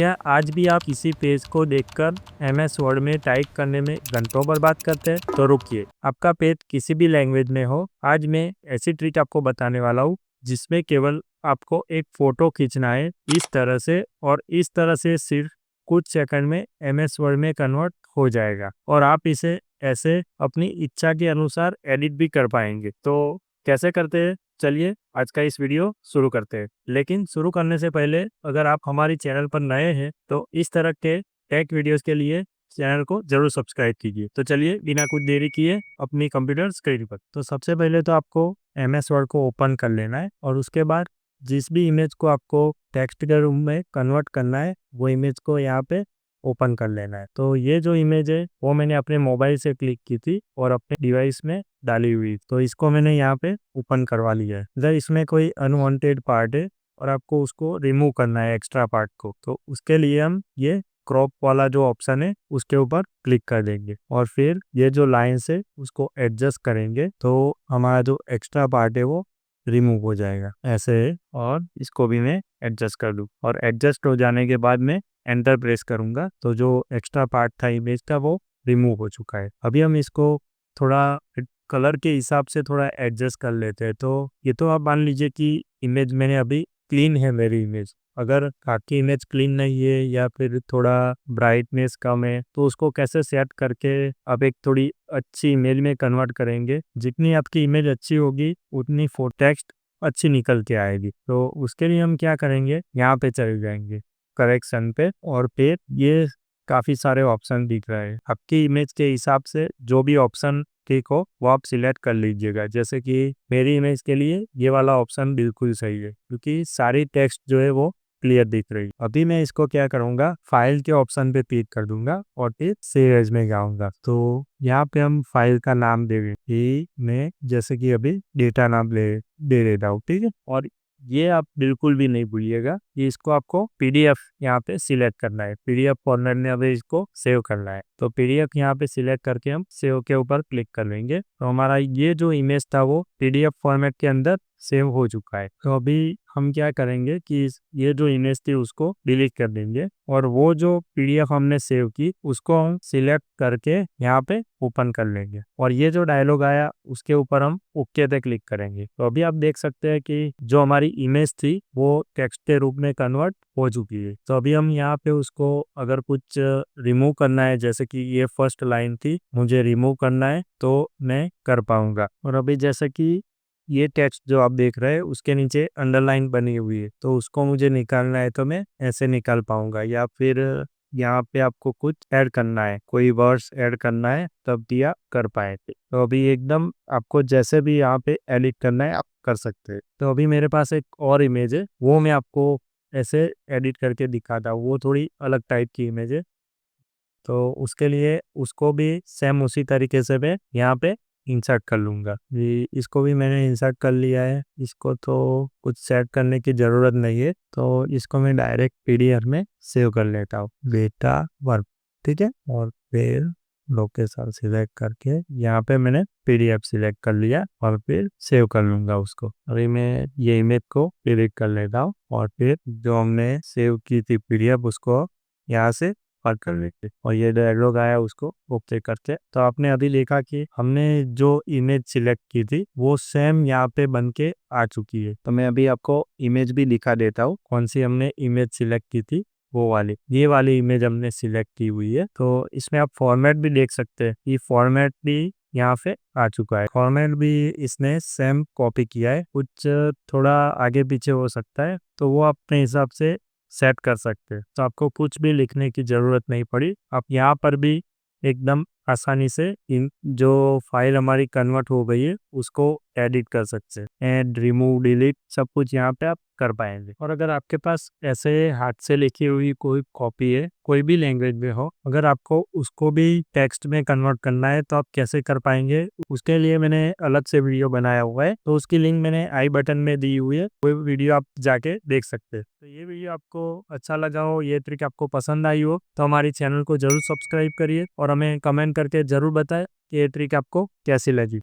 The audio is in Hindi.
क्या आज भी आप किसी पेज को देखकर एमएस वर्ड में टाइप करने में घंटों बर्बाद करते हैं? तो रुकिए, आपका पेज किसी भी लैंग्वेज में हो, आज मैं ऐसी ट्रिक आपको बताने वाला हूँ जिसमें केवल आपको एक फोटो खींचना है इस तरह से, और इस तरह से सिर्फ कुछ सेकंड में एमएस वर्ड में कन्वर्ट हो जाएगा और आप इसे ऐसे अपनी इच्छा के अनुसार एडिट भी कर पाएंगे। तो कैसे करते हैं, चलिए आज का इस वीडियो शुरू करते हैं। लेकिन शुरू करने से पहले अगर आप हमारी चैनल पर नए हैं तो इस तरह के टेक वीडियोस के लिए चैनल को जरूर सब्सक्राइब कीजिए। तो चलिए बिना कुछ देरी किए अपनी कंप्यूटर स्क्रीन पर, तो सबसे पहले तो आपको एमएस वर्ड को ओपन कर लेना है और उसके बाद जिस भी इमेज को आपको टेक्स्ट के रूप में कन्वर्ट करना है वो इमेज को यहाँ पे ओपन कर लेना है। तो ये जो इमेज है वो मैंने अपने मोबाइल से क्लिक की थी और अपने डिवाइस में डाली हुई, तो इसको मैंने यहाँ पे ओपन करवा लिया है। अगर इसमें कोई अनवांटेड पार्ट है और आपको उसको रिमूव करना है एक्स्ट्रा पार्ट को, तो उसके लिए हम ये क्रॉप वाला जो ऑप्शन है उसके ऊपर क्लिक कर देंगे और फिर ये जो लाइन्स है उसको एडजस्ट करेंगे तो हमारा जो एक्स्ट्रा पार्ट है वो रिमूव हो जाएगा ऐसे है। और इसको भी मैं एडजस्ट कर दूँ और एडजस्ट हो जाने के बाद में एंटर प्रेस करूंगा तो जो एक्स्ट्रा पार्ट था इमेज का वो रिमूव हो चुका है। अभी हम इसको थोड़ा कलर के हिसाब से थोड़ा एडजस्ट कर लेते हैं। तो ये तो आप मान लीजिए कि इमेज मैंने अभी क्लीन है मेरी इमेज, अगर आपकी इमेज क्लीन नहीं है या फिर थोड़ा ब्राइटनेस कम है तो उसको कैसे सेट करके आप एक थोड़ी अच्छी इमेज में कन्वर्ट करेंगे। जितनी आपकी इमेज अच्छी होगी उतनी टेक्स्ट अच्छी निकल के आएगी। तो उसके लिए हम क्या करेंगे, यहाँ पे चले जाएंगे करेक्शन पे और फिर ये काफी सारे ऑप्शन दिख रहे हैं। आपकी इमेज के हिसाब से जो भी ऑप्शन ठीक हो वो आप सिलेक्ट कर लीजिएगा। जैसे कि मेरी इमेज के लिए ये वाला ऑप्शन बिल्कुल सही है क्योंकि सारी टेक्स्ट जो है वो क्लियर दिख रही है। अभी मैं इसको क्या करूंगा, फाइल के ऑप्शन पे क्लिक कर दूंगा और फिर सेव एज में जाऊंगा। तो यहाँ पे हम फाइल का नाम देंगे, मैं जैसे कि अभी डेटा नाम दे देता हूँ, ठीक है। और ये आप बिल्कुल भी नहीं भूलिएगा कि इसको आपको पीडीएफ यहाँ पे सिलेक्ट करना है, पीडीएफ फॉर्मेट में अभी इसको सेव करना है। तो पीडीएफ यहाँ पे सिलेक्ट करके हम सेव के ऊपर क्लिक कर लेंगे तो हमारा ये जो इमेज था वो पीडीएफ फॉर्मेट के अंदर सेव हो चुका है। तो अभी हम क्या करेंगे कि ये जो इमेज थी उसको डिलीट कर देंगे और वो जो पीडीएफ हमने सेव की उसको हम सिलेक्ट करके यहाँ पे ओपन कर लेंगे और ये जो डायलॉग आया उसके ऊपर हम ओके पे क्लिक करेंगे। तो अभी आप देख सकते हैं कि जो हमारी इमेज थी वो टेक्स्ट के रूप में कन्वर्ट हो चुकी है। तो अभी हम यहाँ पे उसको अगर कुछ रिमूव करना है, जैसे कि ये फर्स्ट लाइन थी मुझे रिमूव करना है तो मैं कर पाऊंगा। और अभी जैसे कि ये टेक्स्ट जो आप देख रहे हैं उसके नीचे अंडरलाइन बनी हुई है तो उसको मुझे निकालना है तो मैं ऐसे निकाल पाऊंगा। या फिर यहाँ पे आपको कुछ ऐड करना है, कोई वर्ड्स ऐड करना है तब भी आप कर पाए थे। तो अभी एकदम आपको जैसे भी यहाँ पे एडिट करना है आप कर सकते हैं। तो अभी मेरे पास एक और इमेज है वो मैं आपको ऐसे एडिट करके दिखाता हूँ, वो थोड़ी अलग टाइप की इमेज है। तो उसके लिए उसको भी सेम उसी तरीके से मैं यहाँ पे इंसर्ट कर लूँगा। इसको भी मैंने इंसर्ट कर लिया है, इसको तो कुछ सेट करने की ज़रूरत नहीं है। तो इसको मैं डायरेक्ट पीडीएफ में सेव कर लेता हूँ, डेटा वर्क, ठीक है। और फिर लोकेशन सिलेक्ट करके यहाँ पे मैंने पीडीएफ सिलेक्ट कर लिया और फिर सेव कर लूँगा उसको। अभी मैं ये इमेज को डिलीट कर लेता हूँ और फिर जो हमने सेव की थी पीडीएफ उसको यहाँ से कट कर लेते और ये डायलॉग आया उसको ओके करते। तो आपने अभी देखा कि हमने जो इमेज सिलेक्ट की थी वो सेम यहाँ पे बन के आ चुकी है। तो मैं अभी आपको इमेज भी दिखा देता हूँ कौन सी हमने इमेज सिलेक्ट की थी, वो वाली, ये वाली इमेज हमने सिलेक्ट की हुई है। तो इसमें आप फॉर्मेट भी देख सकते हैं, ये फॉर्मेट भी यहाँ पे आ चुका है। फॉर्मेट भी इसने सेम कॉपी किया है, कुछ थोड़ा आगे पीछे हो सकता है तो वो अपने हिसाब से सेट कर सकते हैं। तो आपको कुछ भी लिखने की जरूरत नहीं पड़ी, आप यहाँ पर भी एकदम आसानी से इन जो फाइल हमारी कन्वर्ट हो गई है उसको एडिट कर सकते हैं। ऐड, रिमूव, डिलीट सब कुछ यहाँ पे आप कर पाएंगे। और अगर आपके पास ऐसे हाथ से लिखी हुई कोई कॉपी है, कोई भी लैंग्वेज में हो, अगर आपको उसको भी टेक्स्ट में कन्वर्ट करना है तो आप कैसे कर पाएंगे, उसके लिए मैंने अलग से वीडियो बनाया हुआ है। तो उसकी लिंक मैंने आई बटन में दी हुई है, वो वीडियो आप जाके देख सकते हैं। तो ये वीडियो आपको अच्छा लगा हो, ये ट्रिक आपको पसंद आई हो तो हमारी चैनल को जरूर सब्सक्राइब करिए और हमें कमेंट करके जरूर बताएं कि ये ट्रिक आपको कैसी लगी।